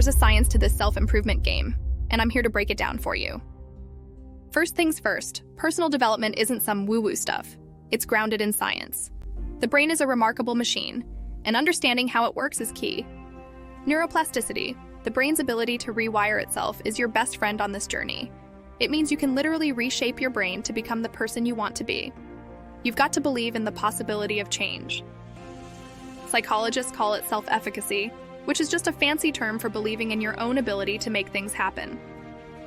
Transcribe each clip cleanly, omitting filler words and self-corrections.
There's a science to this self-improvement game, and I'm here to break it down for you. First things first, personal development isn't some woo-woo stuff. It's grounded in science. The brain is a remarkable machine, and understanding how it works is key. Neuroplasticity, the brain's ability to rewire itself, is your best friend on this journey. It means you can literally reshape your brain to become the person you want to be. You've got to believe in the possibility of change. Psychologists call it self-efficacy, which is just a fancy term for believing in your own ability to make things happen.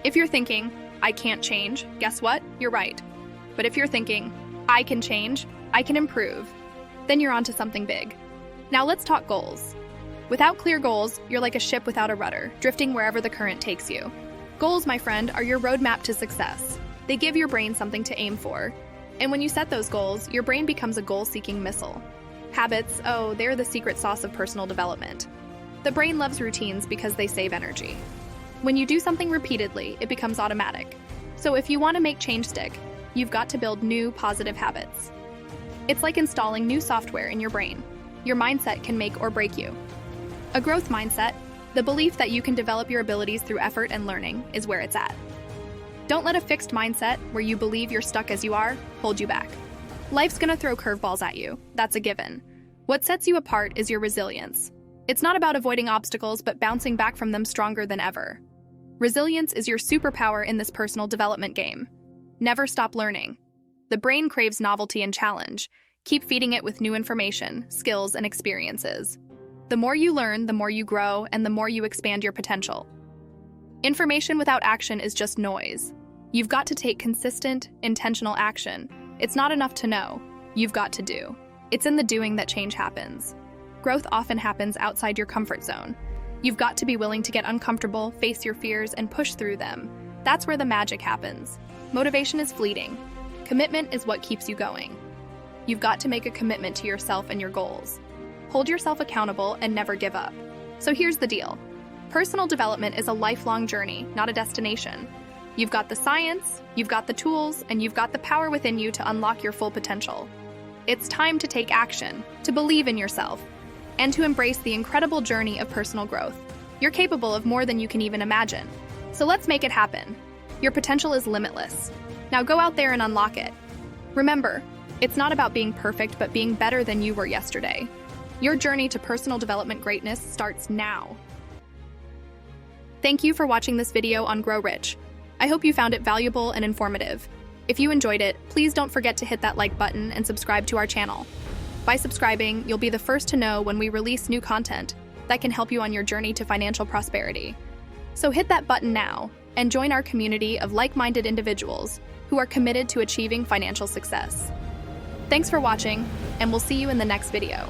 If you're thinking, I can't change, guess what? You're right. But if you're thinking, I can change, I can improve, then you're onto something big. Now let's talk goals. Without clear goals, you're like a ship without a rudder, drifting wherever the current takes you. Goals, my friend, are your roadmap to success. They give your brain something to aim for. And when you set those goals, your brain becomes a goal-seeking missile. Habits, oh, they're the secret sauce of personal development. The brain loves routines because they save energy. When you do something repeatedly, it becomes automatic. So if you want to make change stick, you've got to build new, positive habits. It's like installing new software in your brain. Your mindset can make or break you. A growth mindset, the belief that you can develop your abilities through effort and learning, is where it's at. Don't let a fixed mindset, where you believe you're stuck as you are, hold you back. Life's gonna throw curveballs at you, that's a given. What sets you apart is your resilience. It's not about avoiding obstacles, but bouncing back from them stronger than ever. Resilience is your superpower in this personal development game. Never stop learning. The brain craves novelty and challenge. Keep feeding it with new information, skills, and experiences. The more you learn, the more you grow, and the more you expand your potential. Information without action is just noise. You've got to take consistent, intentional action. It's not enough to know. You've got to do. It's in the doing that change happens. Growth often happens outside your comfort zone. You've got to be willing to get uncomfortable, face your fears, and push through them. That's where the magic happens. Motivation is fleeting. Commitment is what keeps you going. You've got to make a commitment to yourself and your goals. Hold yourself accountable and never give up. So here's the deal. Personal development is a lifelong journey, not a destination. You've got the science, you've got the tools, and you've got the power within you to unlock your full potential. It's time to take action, to believe in yourself, and to embrace the incredible journey of personal growth. You're capable of more than you can even imagine. So let's make it happen. Your potential is limitless. Now go out there and unlock it. Remember, it's not about being perfect, but being better than you were yesterday. Your journey to personal development greatness starts now. Thank you for watching this video on GrowRich. I hope you found it valuable and informative. If you enjoyed it, please don't forget to hit that like button and subscribe to our channel. By subscribing, you'll be the first to know when we release new content that can help you on your journey to financial prosperity. So hit that button now and join our community of like-minded individuals who are committed to achieving financial success. Thanks for watching, and we'll see you in the next video.